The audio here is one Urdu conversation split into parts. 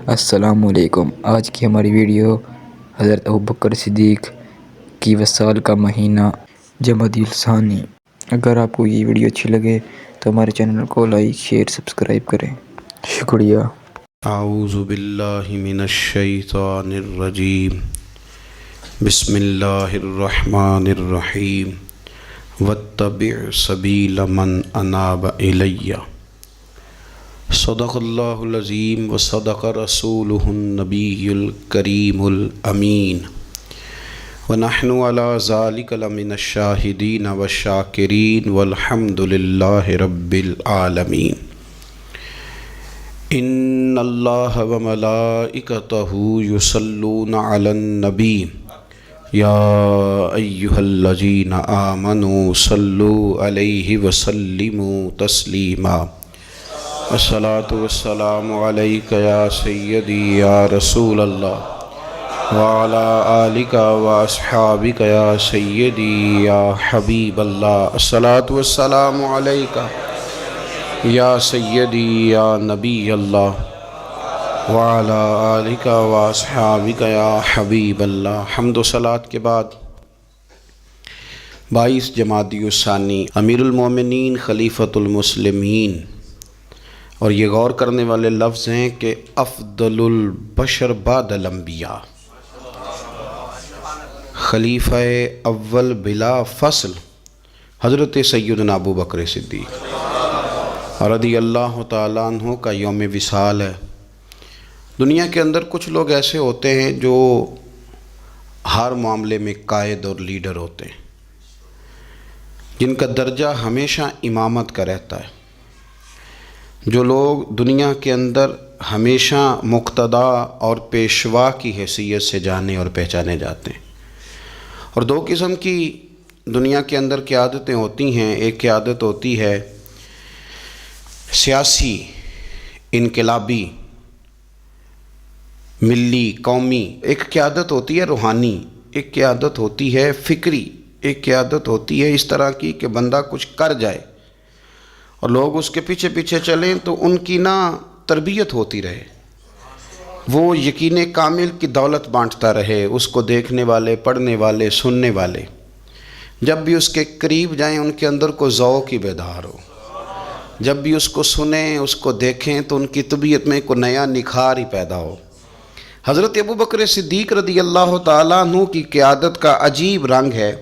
السلام علیکم۔ آج کی ہماری ویڈیو حضرت ابوبکر صدیق کی وصال کا مہینہ جمادی الثانی۔ اگر آپ کو یہ ویڈیو اچھی لگے تو ہمارے چینل کو لائک شیئر سبسکرائب کریں، شکریہ۔ اعوذ باللہ من الشیطان الرجیم، بسم اللہ الرحمن الرحیم، واتبع سبیل من اناب الی۔ صدق اللہ العظیم وصدق رسولہ النبی الکریم الامین، ونحن علی ذلک لمن الشاہدین والشاکرین والحمد للہ رب العالمین۔ ان اللہ وملائکتہ یصلون علی النبی یا ایہا الذین آمنوا صلوا علیہ وسلموا تسلیما۔ الصلاۃ والسلام علیک یا سیدی یا رسول اللہ وعلی آلک واصحابک یا سیدی یا حبیب اللہ۔ الصلاۃ والسلام علیک یا سیدی یا نبی اللہ وعلی آلک واصحابک یا حبیب اللہ۔ حمد و صلاۃ کے بعد 22 جمادی الثانی، امیر المومنین خلیفۃ المسلمین، اور یہ غور کرنے والے لفظ ہیں کہ افضل البشر بعد الانبیاء، خلیفہ اول بلا فصل حضرت سیدنا ابوبکر صدیق رضی اللہ تعالیٰ عنہ کا یوم وصال ہے۔ دنیا کے اندر کچھ لوگ ایسے ہوتے ہیں جو ہر معاملے میں قائد اور لیڈر ہوتے ہیں، جن کا درجہ ہمیشہ امامت کا رہتا ہے، جو لوگ دنیا کے اندر ہمیشہ مقتدا اور پیشوا کی حیثیت سے جانے اور پہچانے جاتے ہیں۔ اور دو قسم کی دنیا کے اندر قیادتیں ہوتی ہیں۔ ایک قیادت ہوتی ہے سیاسی، انقلابی، ملی، قومی۔ ایک قیادت ہوتی ہے روحانی، ایک قیادت ہوتی ہے فکری، ایک قیادت ہوتی ہے اس طرح کی کہ بندہ کچھ کر جائے اور لوگ اس کے پیچھے پیچھے چلیں تو ان کی تربیت ہوتی رہے، وہ یقین کامل کی دولت بانٹتا رہے، اس کو دیکھنے والے، پڑھنے والے، سننے والے جب بھی اس کے قریب جائیں ان کے اندر کو ذوق کی بیدار ہو، جب بھی اس کو سنیں، اس کو دیکھیں تو ان کی طبیعت میں کوئی نیا نکھار ہی پیدا ہو۔ حضرت ابوبکر صدیق رضی اللہ تعالیٰ عنہ کی قیادت کا عجیب رنگ ہے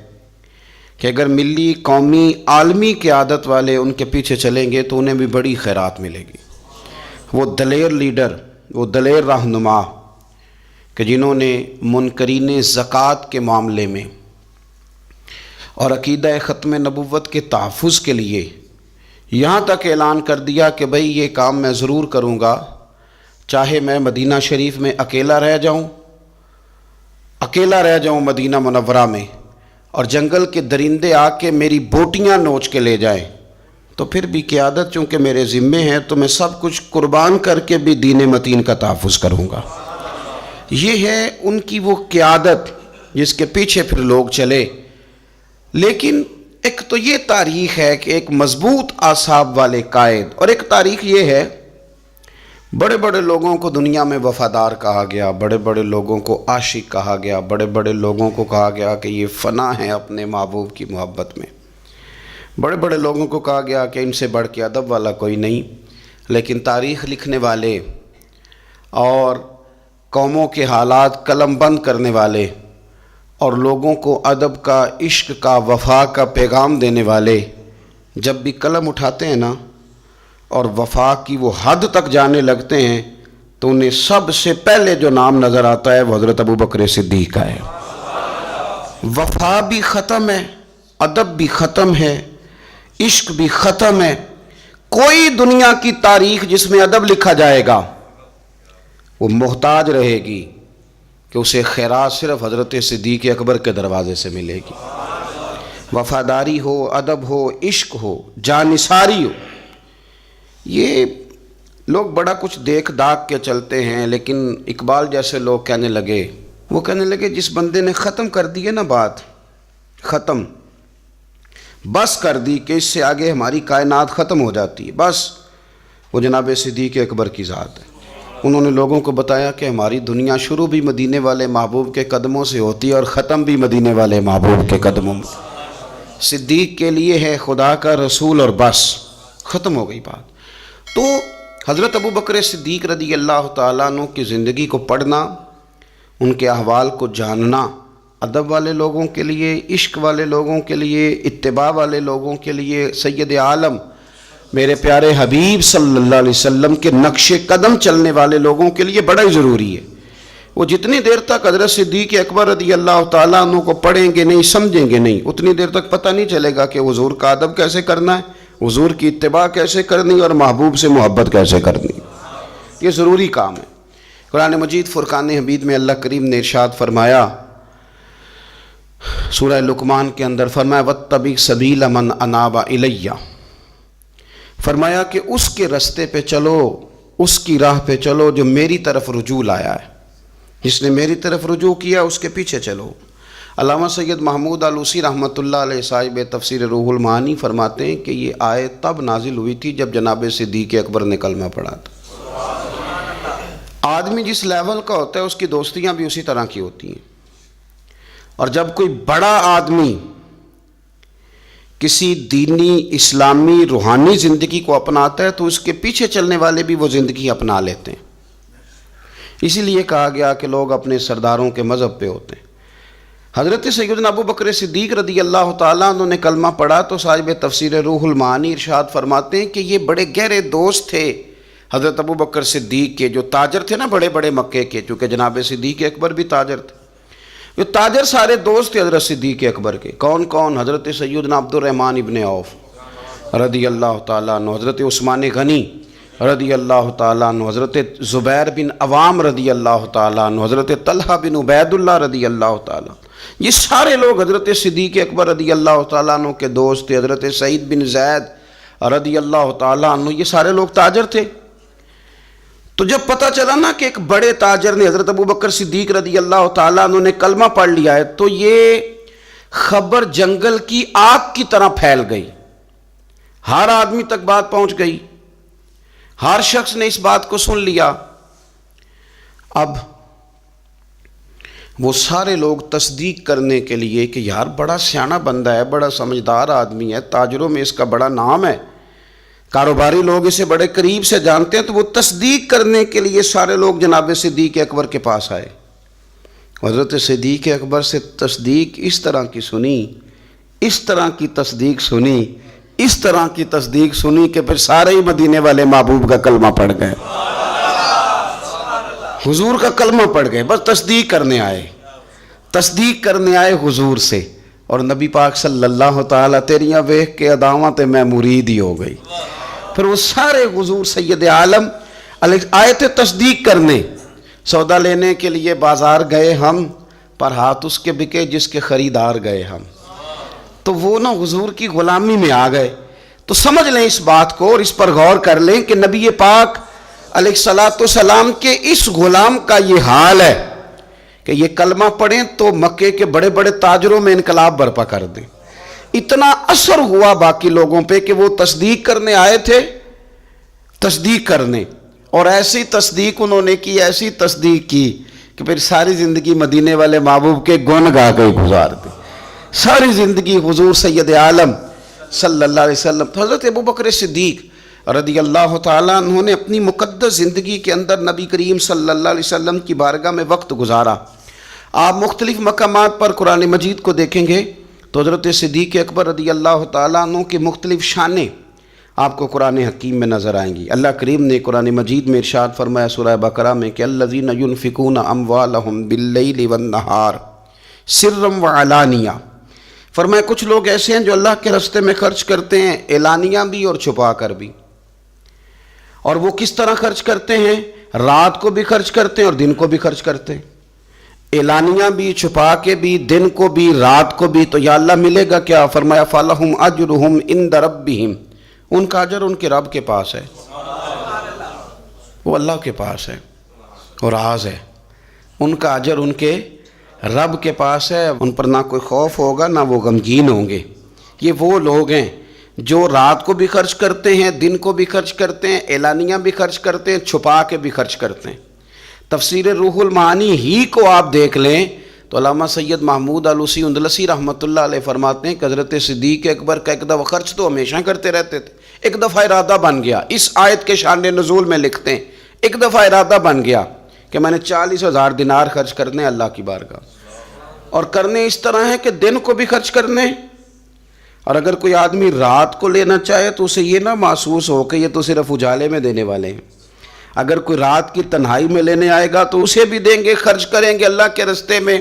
کہ اگر ملی، قومی، عالمی قیادت والے ان کے پیچھے چلیں گے تو انہیں بھی بڑی خیرات ملے گی۔ وہ دلیر لیڈر، وہ دلیر رہنما کہ جنہوں نے منکرین زکوٰۃ کے معاملے میں اور عقیدہ ختم نبوت کے تحفظ کے لیے یہاں تک اعلان کر دیا کہ بھئی یہ کام میں ضرور کروں گا، چاہے میں مدینہ شریف میں اکیلا رہ جاؤں مدینہ منورہ میں، اور جنگل کے درندے آ کے میری بوٹیاں نوچ کے لے جائیں، تو پھر بھی قیادت چونکہ میرے ذمے ہے تو میں سب کچھ قربان کر کے بھی دین متین کا تحفظ کروں گا۔ یہ ہے ان کی وہ قیادت جس کے پیچھے پھر لوگ چلے۔ لیکن ایک تو یہ تاریخ ہے کہ ایک مضبوط اعصاب والے قائد، اور ایک تاریخ یہ ہے بڑے بڑے لوگوں کو دنیا میں وفادار کہا گیا، بڑے بڑے لوگوں کو عاشق کہا گیا، بڑے بڑے لوگوں کو کہا گیا کہ یہ فنا ہے اپنے محبوب کی محبت میں، بڑے بڑے لوگوں کو کہا گیا کہ ان سے بڑھ کے ادب والا کوئی نہیں۔ لیکن تاریخ لکھنے والے اور قوموں کے حالات قلم بند کرنے والے اور لوگوں کو ادب کا، عشق کا، وفا کا پیغام دینے والے جب بھی قلم اٹھاتے ہیں اور وفا کی وہ حد تک جانے لگتے ہیں تو انہیں سب سے پہلے جو نام نظر آتا ہے وہ حضرت ابوبکر صدیق کا ہے۔ وفا بھی ختم ہے، ادب بھی ختم ہے، عشق بھی ختم ہے۔ کوئی دنیا کی تاریخ جس میں ادب لکھا جائے گا وہ محتاج رہے گی کہ اسے خیرات صرف حضرت صدیق اکبر کے دروازے سے ملے گی۔ وفاداری ہو، ادب ہو، عشق ہو، جانثاری ہو۔ یہ لوگ بڑا کچھ دیکھ داکھ کے چلتے ہیں، لیکن اقبال جیسے لوگ کہنے لگے جس بندے نے ختم کر دی ہے بات، ختم بس کر دی کہ اس سے آگے ہماری کائنات ختم ہو جاتی ہے، بس وہ جناب صدیق اکبر کی ذات ہے۔ انہوں نے لوگوں کو بتایا کہ ہماری دنیا شروع بھی مدینے والے محبوب کے قدموں سے ہوتی ہے اور ختم بھی مدینے والے محبوب کے قدموں میں۔ صدیق کے لیے ہے خدا کا رسول اور بس، ختم ہو گئی بات۔ تو حضرت ابو بکر صدیق رضی اللہ تعالیٰ عنہ کی زندگی کو پڑھنا، ان کے احوال کو جاننا، ادب والے لوگوں کے لیے، عشق والے لوگوں کے لیے، اتباع والے لوگوں کے لیے، سید عالم میرے پیارے حبیب صلی اللہ علیہ وسلم کے نقش قدم چلنے والے لوگوں کے لیے بڑا ہی ضروری ہے۔ وہ جتنی دیر تک حضرت صدیق اکبر رضی اللہ تعالیٰ عنہ کو پڑھیں گے نہیں، سمجھیں گے نہیں، اتنی دیر تک پتہ نہیں چلے گا کہ حضور کا ادب کیسے کرنا ہے، حضور کی اتباع کیسے کرنی اور محبوب سے محبت کیسے کرنی۔ یہ ضروری کام ہے۔ قرآن مجید فرقان حمید میں اللہ کریم نے ارشاد فرمایا، سورہ لقمان کے اندر فرمایا وَاتَّبِعْ سَبِيلَ مَنْ أَنَابَ إِلَيَّ، فرمایا کہ اس کے رستے پہ چلو، اس کی راہ پہ چلو جو میری طرف رجوع لایا ہے، جس نے میری طرف رجوع کیا اس کے پیچھے چلو۔ علامہ سید محمود آلوسی رحمۃ اللہ علیہ صاحب تفسیر روح المعانی فرماتے ہیں کہ یہ آیت تب نازل ہوئی تھی جب جناب صدیق اکبر نے کلمہ پڑھا تھا۔ آدمی جس لیول کا ہوتا ہے اس کی دوستیاں بھی اسی طرح کی ہوتی ہیں، اور جب کوئی بڑا آدمی کسی دینی، اسلامی، روحانی زندگی کو اپناتا ہے تو اس کے پیچھے چلنے والے بھی وہ زندگی اپنا لیتے ہیں۔ اسی لیے کہا گیا کہ لوگ اپنے سرداروں کے مذہب پہ ہوتے ہیں۔ حضرت سیدنا ابو بکر صدیق رضی اللہ تعالیٰ عنہ نے کلمہ پڑھا تو صاحب تفسیر روح المعانی ارشاد فرماتے ہیں کہ یہ بڑے گہرے دوست تھے حضرت ابو بکر صدیق کے، جو تاجر تھے نا بڑے بڑے مکے کے، چونکہ جناب صدیق اکبر بھی تاجر تھے، یہ تاجر سارے دوست تھے حضرت صدیق اکبر کے۔ کون کون؟ حضرت سیدنا عبد الرحمن ابن عوف رضی اللہ تعالیٰ عنہ، حضرت عثمان غنی رضی اللہ تعالیٰ عنہ، حضرت زبیر بن عوام رضی اللہ تعالیٰ عنہ، حضرت طلحہ بن عبید اللہ رضی اللہ تعالیٰ عنہ۔ یہ سارے لوگ حضرت صدیق اکبر رضی اللہ تعالیٰ عنہ کے دوست تھے۔ حضرت سعید بن زید رضی اللہ تعالیٰ عنہ، یہ سارے لوگ تاجر تھے۔ تو جب پتہ چلا نا کہ ایک بڑے تاجر نے، حضرت ابو بکر صدیق رضی اللہ تعالیٰ عنہ نے کلمہ پڑھ لیا ہے، تو یہ خبر جنگل کی آگ کی طرح پھیل گئی، ہر آدمی تک بات پہنچ گئی، ہر شخص نے اس بات کو سن لیا۔ اب وہ سارے لوگ تصدیق کرنے کے لیے کہ یار بڑا سیاںا بندہ ہے، بڑا سمجھدار آدمی ہے، تاجروں میں اس کا بڑا نام ہے، کاروباری لوگ اسے بڑے قریب سے جانتے ہیں، تو وہ تصدیق کرنے کے لیے سارے لوگ جناب صدیق اکبر کے پاس آئے۔ حضرت صدیق اکبر سے تصدیق اس طرح کی سنی، اس طرح کی تصدیق سنی، اس طرح کی تصدیق سنی کہ پھر سارے ہی مدینے والے محبوب کا کلمہ پڑھ گئے، حضور کا کلمہ پڑھ گئے، بس تصدیق کرنے آئے حضور سے۔ اور نبی پاک صلی اللہ تعالیٰ تیریاں ویکھ کے اداواں تے میں مرید ہی ہو گئی۔ پھر وہ سارے حضور سید عالم آئے تھے تصدیق کرنے۔ سودا لینے کے لیے بازار گئے ہم، پر ہاتھ اس کے بکے جس کے خریدار گئے ہم۔ تو وہ نا حضور کی غلامی میں آ گئے۔ تو سمجھ لیں اس بات کو اور اس پر غور کر لیں کہ نبی پاک علیہ الصلوۃ والسلام کے اس غلام کا یہ حال ہے کہ یہ کلمہ پڑھیں تو مکے کے بڑے بڑے تاجروں میں انقلاب برپا کر دیں۔ اتنا اثر ہوا باقی لوگوں پہ کہ وہ تصدیق کرنے آئے تھے، تصدیق کرنے، اور ایسی تصدیق انہوں نے کی، ایسی تصدیق کی کہ پھر ساری زندگی مدینے والے محبوب کے گن گا کے گزار دی، ساری زندگی حضور سید عالم صلی اللہ علیہ وسلم۔ حضرت ابو بکر صدیق رضی اللہ تعالیٰ عنہ نے اپنی مقدس زندگی کے اندر نبی کریم صلی اللہ علیہ وسلم کی بارگاہ میں وقت گزارا۔ آپ مختلف مقامات پر قرآن مجید کو دیکھیں گے تو حضرت صدیق اکبر رضی اللہ تعالیٰ عنہ کی مختلف شانیں آپ کو قرآن حکیم میں نظر آئیں گی۔ اللہ کریم نے قرآن مجید میں ارشاد فرمایا سورہ بقرہ میں کہ الذین ينفقون اموالهم باللیل والنہار سرا وعلانیہ، فرمایا کچھ لوگ ایسے ہیں جو اللہ کے راستے میں خرچ کرتے ہیں، اعلانیہ بھی اور چھپا کر بھی۔ اور وہ کس طرح خرچ کرتے ہیں؟ رات کو بھی خرچ کرتے ہیں اور دن کو بھی خرچ کرتے ہیں، اعلانیہ بھی، چھپا کے بھی، دن کو بھی، رات کو بھی۔ تو یا اللہ ملے گا کیا؟ فرمایا فَلَهُمْ أَجْرُهُمْ عِنْدَ رَبِّهِمْ، ان کا اجر ان کے رب کے پاس ہے، وہ اللہ کے پاس ہے اور راز ہے، ان کا اجر ان کے رب کے پاس ہے، ان پر نہ کوئی خوف ہوگا نہ وہ غمگین ہوں گے۔ یہ وہ لوگ ہیں جو رات کو بھی خرچ کرتے ہیں، دن کو بھی خرچ کرتے ہیں، اعلانیہ بھی خرچ کرتے ہیں، چھپا کے بھی خرچ کرتے ہیں۔ تفسیر روح المعانی ہی کو آپ دیکھ لیں تو علامہ سید محمود آلوسی اندلسی رحمۃ اللہ علیہ فرماتے ہیں کہ حضرت صدیق اکبر کا ایک دفعہ خرچ تو ہمیشہ کرتے رہتے تھے، ایک دفعہ ارادہ بن گیا، اس آیت کے شان نزول میں لکھتے ہیں ایک دفعہ ارادہ بن گیا کہ میں نے 40,000 دینار خرچ کرنے اللہ کی بارگاہ، اور کرنے اس طرح ہے کہ دن کو بھی خرچ کرنے، اور اگر کوئی آدمی رات کو لینا چاہے تو اسے یہ نہ محسوس ہو کہ یہ تو صرف اجالے میں دینے والے ہیں، اگر کوئی رات کی تنہائی میں لینے آئے گا تو اسے بھی دیں گے، خرچ کریں گے اللہ کے راستے میں۔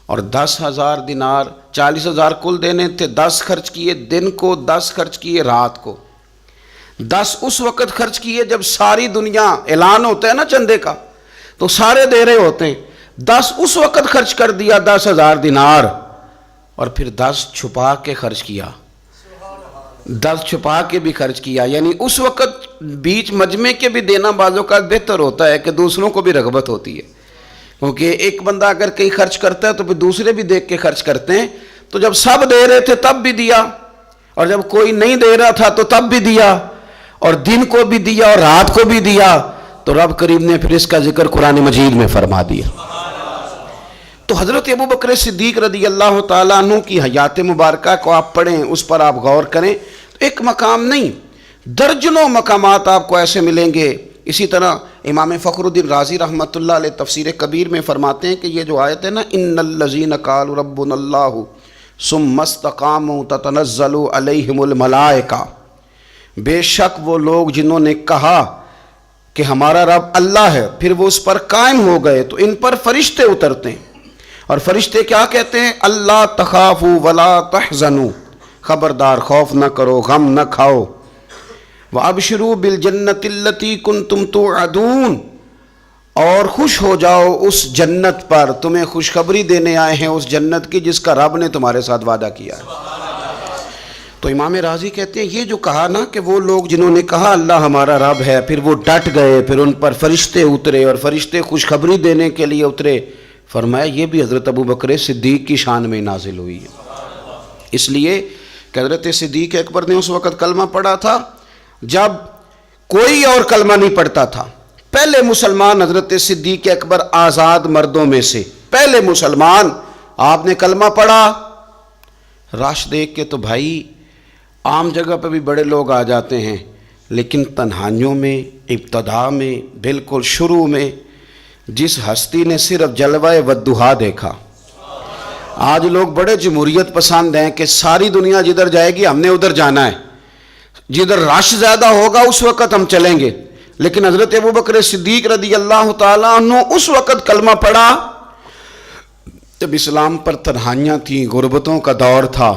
اور 10,000 دینار، 40,000 کل دینے تھے، 10 خرچ کیے دن کو، 10 خرچ کیے رات کو، 10 اس وقت خرچ کیے جب ساری دنیا اعلان ہوتا ہے نا چندے کا تو سارے دے رہے ہوتے ہیں، 10 اس وقت خرچ کر دیا 10,000 دینار، اور پھر 10 چھپا کے خرچ کیا، 10 چھپا کے بھی خرچ کیا، یعنی اس وقت بیچ مجمع کے بھی دینا بعض اوقات بہتر ہوتا ہے کہ دوسروں کو بھی رغبت ہوتی ہے، کیونکہ ایک بندہ اگر کہیں خرچ کرتا ہے تو پھر دوسرے بھی دیکھ کے خرچ کرتے ہیں، تو جب سب دے رہے تھے تب بھی دیا، اور جب کوئی نہیں دے رہا تھا تو تب بھی دیا، اور دن کو بھی دیا اور رات کو بھی دیا، تو رب کریم نے پھر اس کا ذکر قرآن مجید میں فرما دیا۔ تو حضرت ابوبکر صدیق رضی اللہ تعالیٰ عنہ کی حیات مبارکہ کو آپ پڑھیں، اس پر آپ غور کریں، تو ایک مقام نہیں درجنوں مقامات آپ کو ایسے ملیں گے۔ اسی طرح امام فخر الدین رازی رحمۃ اللہ علیہ تفسیر کبیر میں فرماتے ہیں کہ یہ جو آیت ہے نا، ان الذین قالوا ربنا اللہ ثم استقاموا تتنزل علیہم الملائکہ، بے شک وہ لوگ جنہوں نے کہا کہ ہمارا رب اللہ ہے، پھر وہ اس پر قائم ہو گئے تو ان پر فرشتے اترتے ہیں، اور فرشتے کیا کہتے ہیں؟ اللہ تخافوا ولا تحزنوا، خبردار خوف نہ کرو، غم نہ کھاؤ، وَأَبْشِرُوا بِالْجَنَّةِ الَّتِي كُنْتُمْ تُوعَدُونَ، اور خوش ہو جاؤ اس جنت پر، تمہیں خوشخبری دینے آئے ہیں اس جنت کی جس کا رب نے تمہارے ساتھ وعدہ کیا ہے۔ تو امام راضی کہتے ہیں یہ جو کہا نا کہ وہ لوگ جنہوں نے کہا اللہ ہمارا رب ہے، پھر وہ ڈٹ گئے، پھر ان پر فرشتے اترے اور فرشتے خوشخبری دینے کے لیے اترے، فرمایا یہ بھی حضرت ابوبکر صدیق کی شان میں نازل ہوئی ہے۔ اس لیے کہ حضرت صدیق اکبر نے اس وقت کلمہ پڑھا تھا جب کوئی اور کلمہ نہیں پڑھتا تھا، پہلے مسلمان حضرت صدیق اکبر آزاد مردوں میں سے پہلے مسلمان، آپ نے کلمہ پڑھا، رش دیکھ کے تو بھائی عام جگہ پہ بھی بڑے لوگ آ جاتے ہیں، لیکن تنہائیوں میں، ابتدا میں، بالکل شروع میں جس ہستی نے صرف جلوہ والضحیٰ دیکھا، آج لوگ بڑے جمہوریت پسند ہیں کہ ساری دنیا جدھر جائے گی ہم نے ادھر جانا ہے، جدھر رش زیادہ ہوگا اس وقت ہم چلیں گے، لیکن حضرت ابوبکر صدیق رضی اللہ تعالیٰ عنہ اس وقت کلمہ پڑھا جب اسلام پر تنہائیاں تھیں، غربتوں کا دور تھا،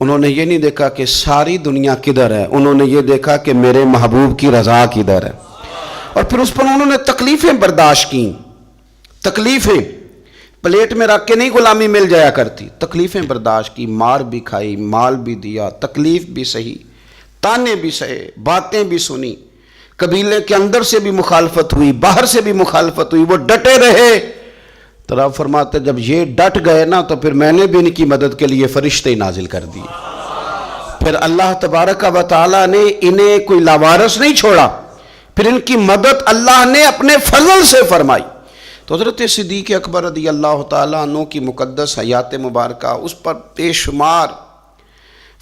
انہوں نے یہ نہیں دیکھا کہ ساری دنیا کدھر ہے، انہوں نے یہ دیکھا کہ میرے محبوب کی رضا کدھر ہے، اور پھر اس پر انہوں نے تکلیفیں برداشت کیں، تکلیفیں پلیٹ میں رکھ کے نہیں غلامی مل جایا کرتی، تکلیفیں برداشت کی، مار بھی کھائی، مال بھی دیا، تکلیف بھی سہی، تانے بھی سہے، باتیں بھی سنی، قبیلے کے اندر سے بھی مخالفت ہوئی، باہر سے بھی مخالفت ہوئی، وہ ڈٹے رہے، تو رب فرماتے جب یہ ڈٹ گئے نا تو پھر میں نے بھی ان کی مدد کے لیے فرشتے نازل کر دیے، پھر اللہ تبارک و تعالیٰ نے انہیں کوئی لاوارث نہیں چھوڑا، پھر ان کی مدد اللہ نے اپنے فضل سے فرمائی۔ تو حضرت صدیق اکبر رضی اللہ تعالیٰ عنہ کی مقدس حیات مبارکہ، اس پر بے شمار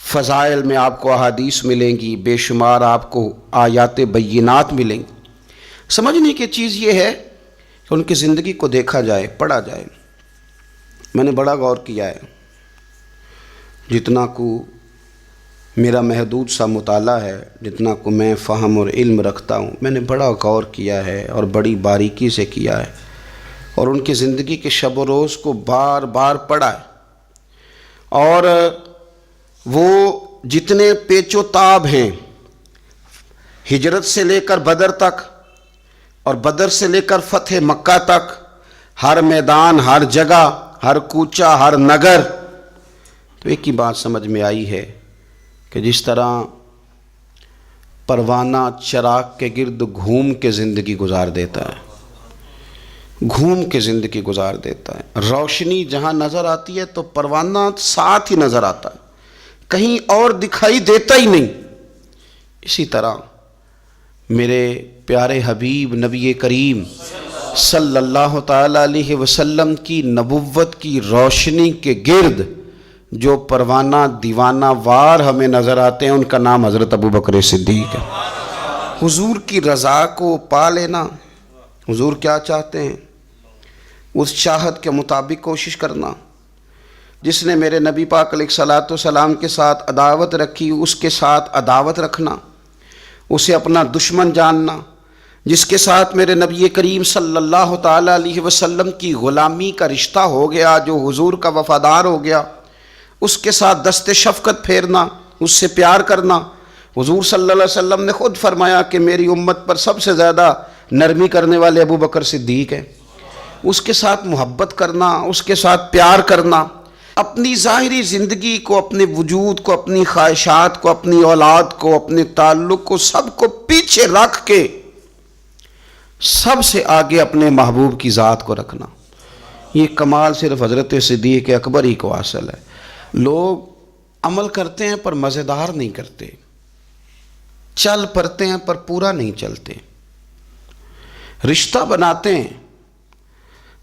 فضائل میں آپ کو احادیث ملیں گی، بے شمار آپ کو آیات بینات ملیں گی۔ سمجھنے کی چیز یہ ہے کہ ان کی زندگی کو دیکھا جائے، پڑھا جائے۔ میں نے بڑا غور کیا ہے، جتنا کو میرا محدود سا مطالعہ ہے، جتنا کو میں فہم اور علم رکھتا ہوں، میں نے بڑا غور کیا ہے اور بڑی باریکی سے کیا ہے، اور ان کی زندگی کے شب و روز کو بار بار پڑھا ہے، اور وہ جتنے پیچ و تاب ہیں، ہجرت سے لے کر بدر تک اور بدر سے لے کر فتح مکہ تک، ہر میدان، ہر جگہ، ہر کوچہ، ہر نگر، تو ایک ہی بات سمجھ میں آئی ہے کہ جس طرح پروانہ چراغ کے گرد گھوم کے زندگی گزار دیتا ہے، گھوم کے زندگی گزار دیتا ہے، روشنی جہاں نظر آتی ہے تو پروانہ ساتھ ہی نظر آتا ہے، کہیں اور دکھائی دیتا ہی نہیں۔ اسی طرح میرے پیارے حبیب نبی کریم صلی اللہ تعالیٰ علیہ وسلم کی نبوت کی روشنی کے گرد جو پروانہ دیوانہ وار ہمیں نظر آتے ہیں، ان کا نام حضرت ابوبکر صدیق ہے۔ حضور کی رضا کو پا لینا، حضور کیا چاہتے ہیں اس چاہت کے مطابق کوشش کرنا۔ جس نے میرے نبی پاک علیہ الصلوۃ والسلام کے ساتھ عداوت رکھی، اس کے ساتھ عداوت رکھنا، اسے اپنا دشمن جاننا۔ جس کے ساتھ میرے نبی کریم صلی اللہ تعالیٰ علیہ وسلم کی غلامی کا رشتہ ہو گیا، جو حضور کا وفادار ہو گیا، اس کے ساتھ دست شفقت پھیرنا، اس سے پیار کرنا۔ حضور صلی اللہ علیہ وسلم نے خود فرمایا کہ میری امت پر سب سے زیادہ نرمی کرنے والے ابوبکر صدیق ہیں۔ اس کے ساتھ محبت کرنا، اس کے ساتھ پیار کرنا، اپنی ظاہری زندگی کو، اپنے وجود کو، اپنی خواہشات کو، اپنی اولاد کو، اپنے تعلق کو، سب کو پیچھے رکھ کے سب سے آگے اپنے محبوب کی ذات کو رکھنا۔ یہ کمال صرف حضرت صدیق اکبر ہی کو حاصل ہے۔ لوگ عمل کرتے ہیں پر مزیدار نہیں کرتے، چل پڑتے ہیں پر پورا نہیں چلتے، رشتہ بناتے ہیں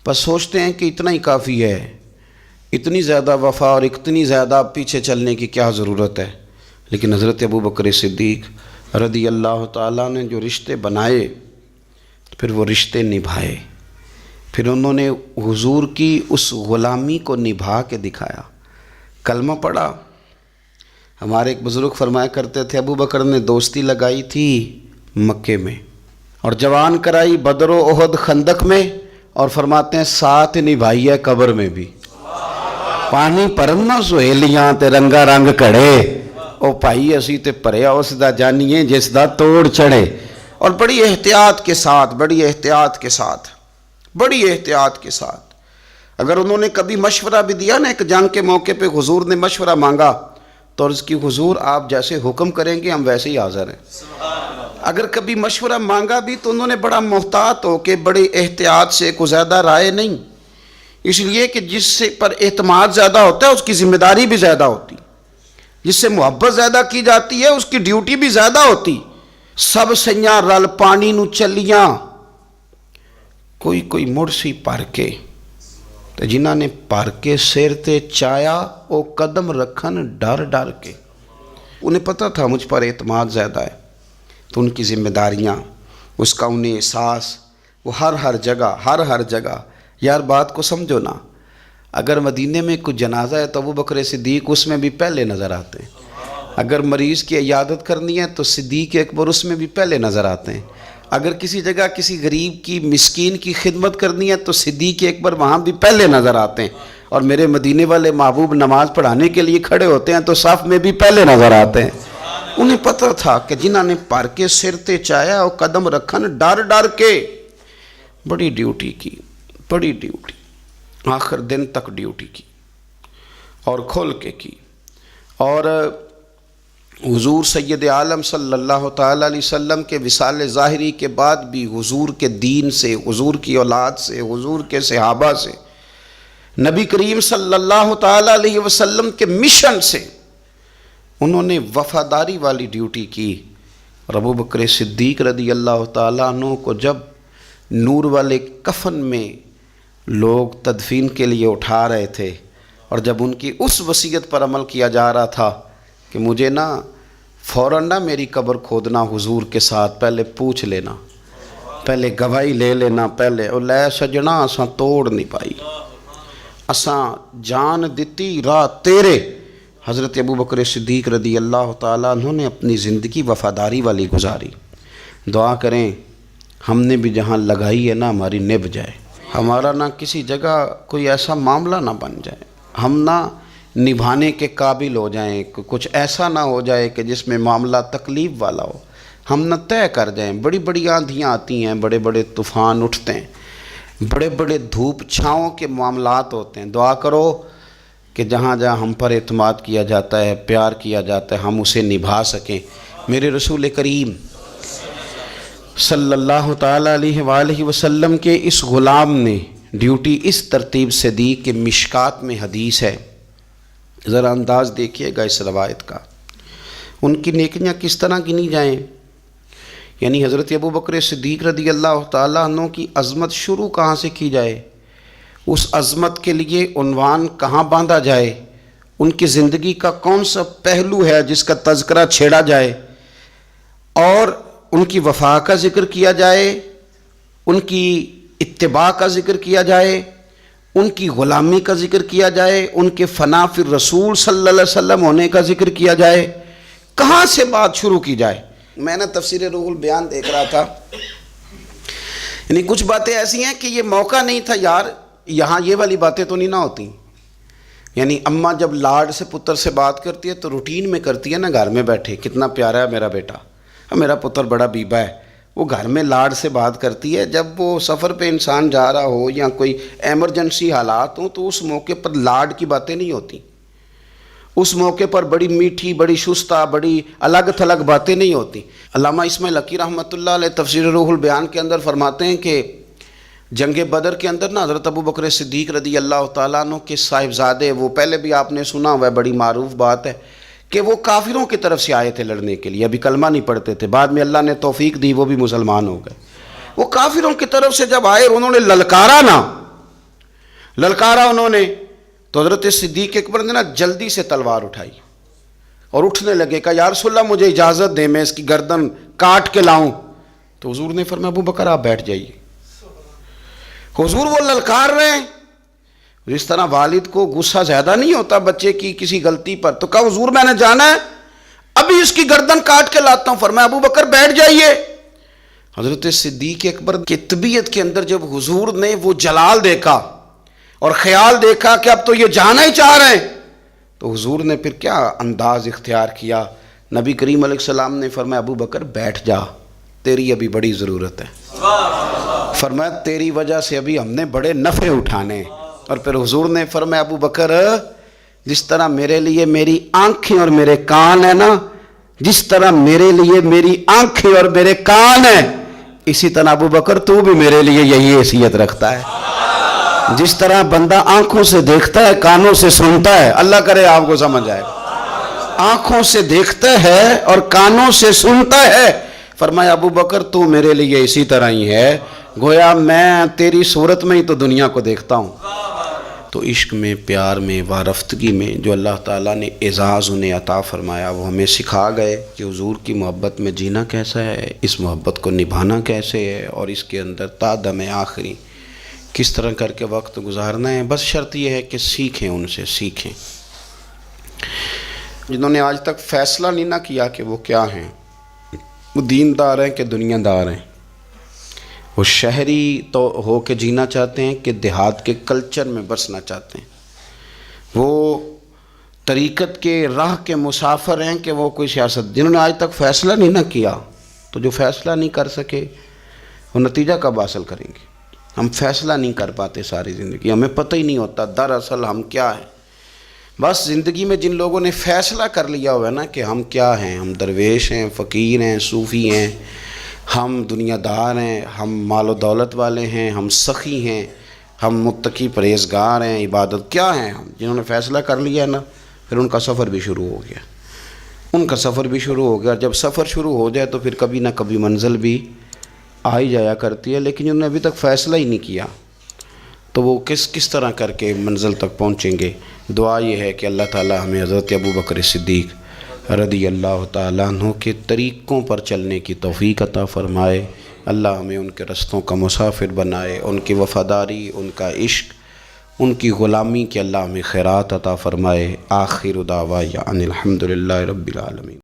پر سوچتے ہیں کہ اتنا ہی کافی ہے، اتنی زیادہ وفا اور اتنی زیادہ پیچھے چلنے کی کیا ضرورت ہے۔ لیکن حضرت ابوبکر صدیق رضی اللہ تعالیٰ نے جو رشتے بنائے، پھر وہ رشتے نبھائے، پھر انہوں نے حضور کی اس غلامی کو نبھا کے دکھایا۔ کلمہ پڑھا۔ ہمارے ایک بزرگ فرمایا کرتے تھے، ابوبکر نے دوستی لگائی تھی مکے میں اور جوان کرائی بدر و احد خندق میں، اور فرماتے ہیں ساتھ نبھائی ہے قبر میں بھی۔ پانی پرنا سہیلیاں تے رنگا رنگ کڑے، او پائی اسی تے پریا اس دا جانیے جس دا توڑ چڑھے۔ اور بڑی احتیاط کے ساتھ، بڑی احتیاط کے ساتھ، بڑی احتیاط کے ساتھ اگر انہوں نے کبھی مشورہ بھی دیا نا، ایک جنگ کے موقع پہ حضور نے مشورہ مانگا تو عرض کی حضور آپ جیسے حکم کریں گے ہم ویسے ہی حاضر ہیں۔ اگر کبھی مشورہ مانگا بھی تو انہوں نے بڑا محتاط ہو کے بڑے احتیاط سے، کوئی زیادہ رائے نہیں، اس لیے کہ جس سے پر اعتماد زیادہ ہوتا ہے اس کی ذمہ داری بھی زیادہ ہوتی، جس سے محبت زیادہ کی جاتی ہے اس کی ڈیوٹی بھی زیادہ ہوتی۔ سب سیاں رل پانی نو چلیاں، کوئی مڑ سی پر کے، تو جنہاں نے پر کے سر تے چایا وہ قدم رکھن ڈر ڈر کے۔ انہیں پتہ تھا مجھ پر اعتماد زیادہ ہے، تو ان کی ذمہ داریاں، اس کا انہیں احساس، وہ ہر جگہ یار بات کو سمجھو نا، اگر مدینے میں کوئی جنازہ ہے تو ابوبکر صدیق اس میں بھی پہلے نظر آتے ہیں، اگر مریض کی عیادت کرنی ہے تو صدیق اکبر اس میں بھی پہلے نظر آتے ہیں، اگر کسی جگہ کسی غریب کی مسکین کی خدمت کرنی ہے تو صدیق اکبر وہاں بھی پہلے نظر آتے ہیں، اور میرے مدینے والے محبوب نماز پڑھانے کے لیے کھڑے ہوتے ہیں تو صف میں بھی پہلے نظر آتے ہیں۔ انہیں پتہ تھا کہ جنہاں نے پر کے سر تے چایا اور قدم رکھن ڈر ڈر کے، بڑی ڈیوٹی کی، بڑی ڈیوٹی، آخر دن تک ڈیوٹی کی اور کھول کے کی۔ اور حضور سید عالم صلی اللہ تعالیٰ علیہ وسلم کے وصال ظاہری کے بعد بھی حضور کے دین سے، حضور کی اولاد سے، حضور کے صحابہ سے، نبی کریم صلی اللہ تعالیٰ علیہ وسلم کے مشن سے انہوں نے وفاداری والی ڈیوٹی کی۔ اور ابوبکر صدیق رضی اللہ تعالیٰ عنہ کو جب نور والے کفن میں لوگ تدفین کے لیے اٹھا رہے تھے، اور جب ان کی اس وصیت پر عمل کیا جا رہا تھا کہ مجھے نا فوراً نہ میری قبر کھودنا حضور کے ساتھ، پہلے پوچھ لینا، پہلے گواہی لے لینا، پہلے او لے سجنا اساں توڑ نہیں پائی، اساں جان دیتی راہ تیرے۔ حضرت ابوبکر صدیق رضی اللہ تعالیٰ انہوں نے اپنی زندگی وفاداری والی گزاری۔ دعا کریں ہم نے بھی جہاں لگائی ہے نا ہماری نبھ جائے، ہمارا نہ کسی جگہ کوئی ایسا معاملہ نہ بن جائے، ہم نہ نبھانے کے قابل ہو جائیں، کچھ ایسا نہ ہو جائے کہ جس میں معاملہ تکلیف والا ہو، ہم نہ طے کر جائیں۔ بڑی بڑی آندھیاں آتی ہیں، بڑے بڑے طوفان اٹھتے ہیں، بڑے بڑے دھوپ چھاؤں کے معاملات ہوتے ہیں۔ دعا کرو کہ جہاں جہاں ہم پر اعتماد کیا جاتا ہے، پیار کیا جاتا ہے، ہم اسے نبھا سکیں۔ میرے رسول کریم صلی اللہ تعالیٰ علیہ وآلہ وسلم کے اس غلام نے ڈیوٹی اس ترتیب سے دی کہ مشکات میں حدیث ہے، ذرا انداز دیکھیے گا اس روایت کا، ان کی نیکیاں کس طرح گنی جائیں۔ یعنی حضرت ابوبکر صدیق رضی اللہ تعالیٰ عنہ کی عظمت شروع کہاں سے کی جائے، اس عظمت کے لیے عنوان کہاں باندھا جائے، ان کی زندگی کا کون سا پہلو ہے جس کا تذکرہ چھیڑا جائے، اور ان کی وفا کا ذکر کیا جائے، ان کی اتباع کا ذکر کیا جائے، ان کی غلامی کا ذکر کیا جائے، ان کے فنا فی الرسول صلی اللہ علیہ وسلم ہونے کا ذکر کیا جائے، کہاں سے بات شروع کی جائے۔ میں نے تفسیر روح البیان دیکھ رہا تھا، یعنی کچھ باتیں ایسی ہیں کہ یہ موقع نہیں تھا یار، یہاں یہ والی باتیں تو نہیں نہ ہوتی۔ یعنی اماں جب لاڈ سے پتر سے بات کرتی ہے تو روٹین میں کرتی ہے نا، گھر میں بیٹھے کتنا پیارا ہے میرا بیٹا، میرا پتر بڑا بیبا ہے، وہ گھر میں لاڈ سے بات کرتی ہے۔ جب وہ سفر پہ انسان جا رہا ہو یا کوئی ایمرجنسی حالات ہوں تو اس موقع پر لاڈ کی باتیں نہیں ہوتی، اس موقع پر بڑی میٹھی، بڑی شستہ، بڑی الگ تھلگ باتیں نہیں ہوتی۔ علامہ اسماعیل حقی رحمۃ اللہ علیہ تفسیر روح البیان کے اندر فرماتے ہیں کہ جنگ بدر کے اندر نا حضرت ابوبکر صدیق رضی اللہ تعالیٰ عنہ کے صاحبزادے، وہ پہلے بھی آپ نے سنا ہوا ہے، بڑی معروف بات ہے کہ وہ کافروں کی طرف سے آئے تھے لڑنے کے لیے، ابھی کلمہ نہیں پڑھتے تھے، بعد میں اللہ نے توفیق دی وہ بھی مسلمان ہو گئے۔ وہ کافروں کی طرف سے جب آئے اور انہوں نے للکارا انہوں نے، تو حضرت صدیق اکبر نے نا جلدی سے تلوار اٹھائی اور اٹھنے لگے، کہا یا رسول اللہ مجھے اجازت دیں میں اس کی گردن کاٹ کے لاؤں۔ تو حضور نے فرمایا ابو بکر آپ بیٹھ جائیے۔ حضور وہ للکار رہے ہیں، جس طرح والد کو غصہ زیادہ نہیں ہوتا بچے کی کسی غلطی پر، تو کہا حضور میں نے جانا ہے، ابھی اس کی گردن کاٹ کے لاتا ہوں۔ فرمایا ابو بکر بیٹھ جائیے۔ حضرت صدیق اکبر کی طبیعت کے اندر جب حضور نے وہ جلال دیکھا اور خیال دیکھا کہ اب تو یہ جانا ہی چاہ رہے ہیں، تو حضور نے پھر کیا انداز اختیار کیا، نبی کریم علیہ السلام نے فرمایا ابو بکر بیٹھ جا، تیری ابھی بڑی ضرورت ہے۔ فرمایا تیری وجہ سے ابھی ہم نے بڑے نفع اٹھانے۔ اور پھر حضور نے فرمایا ابو بکر جس طرح میرے لیے میری آنکھیں اور میرے کان ہیں نا، جس طرح میرے لیے میری آنکھیں اور میرے کان ہیں، اسی طرح ابو بکر تو بھی میرے لیے یہی حیثیت رکھتا ہے۔ جس طرح بندہ آنکھوں سے دیکھتا ہے کانوں سے سنتا ہے، اللہ کرے آپ کو سمجھ آئے، آنکھوں سے دیکھتا ہے اور کانوں سے سنتا ہے، فرمایا ابو بکر تو میرے لیے اسی طرح ہی ہے، گویا میں تیری صورت میں ہی تو دنیا کو دیکھتا ہوں۔ تو عشق میں، پیار میں، وارفتگی میں جو اللہ تعالیٰ نے اعزاز انہیں عطا فرمایا، وہ ہمیں سکھا گئے کہ حضور کی محبت میں جینا کیسا ہے، اس محبت کو نبھانا کیسے ہے، اور اس کے اندر تا دم آخری کس طرح کر کے وقت گزارنا ہے۔ بس شرط یہ ہے کہ سیکھیں، ان سے سیکھیں۔ جنہوں نے آج تک فیصلہ نہیں نہ کیا کہ وہ کیا ہیں، وہ دیندار ہیں کہ دنیا دار ہیں، وہ شہری تو ہو کے جینا چاہتے ہیں کہ دیہات کے کلچر میں بسنا چاہتے ہیں، وہ طریقت کے راہ کے مسافر ہیں کہ وہ کوئی سیاست۔ جنہوں نے آج تک فیصلہ نہیں نہ کیا، تو جو فیصلہ نہیں کر سکے وہ نتیجہ کب حاصل کریں گے؟ ہم فیصلہ نہیں کر پاتے ساری زندگی، ہمیں پتہ ہی نہیں ہوتا دراصل ہم کیا ہیں۔ بس زندگی میں جن لوگوں نے فیصلہ کر لیا ہوا ہے نا کہ ہم کیا ہیں، ہم درویش ہیں، فقیر ہیں، صوفی ہیں، ہم دنیا دار ہیں، ہم مال و دولت والے ہیں، ہم سخی ہیں، ہم متقی پرہیزگار ہیں، عبادت کیا ہیں ہم، جنہوں نے فیصلہ کر لیا ہے نا، پھر ان کا سفر بھی شروع ہو گیا، ان کا سفر بھی شروع ہو گیا۔ جب سفر شروع ہو جائے تو پھر کبھی نہ کبھی منزل بھی آ ہی جایا کرتی ہے، لیکن جنہوں نے ابھی تک فیصلہ ہی نہیں کیا تو وہ کس طرح کر کے منزل تک پہنچیں گے۔ دعا یہ ہے کہ اللہ تعالی ہمیں حضرت ابوبکر صدیق رضی اللہ تعالیٰ عنہ کے طریقوں پر چلنے کی توفیق عطا فرمائے، اللہ ہمیں ان کے رستوں کا مسافر بنائے، ان کی وفاداری، ان کا عشق، ان کی غلامی کے اللہ ہمیں خیرات عطا فرمائے۔ آخر دعوانا ان الحمدللہ رب العالمین۔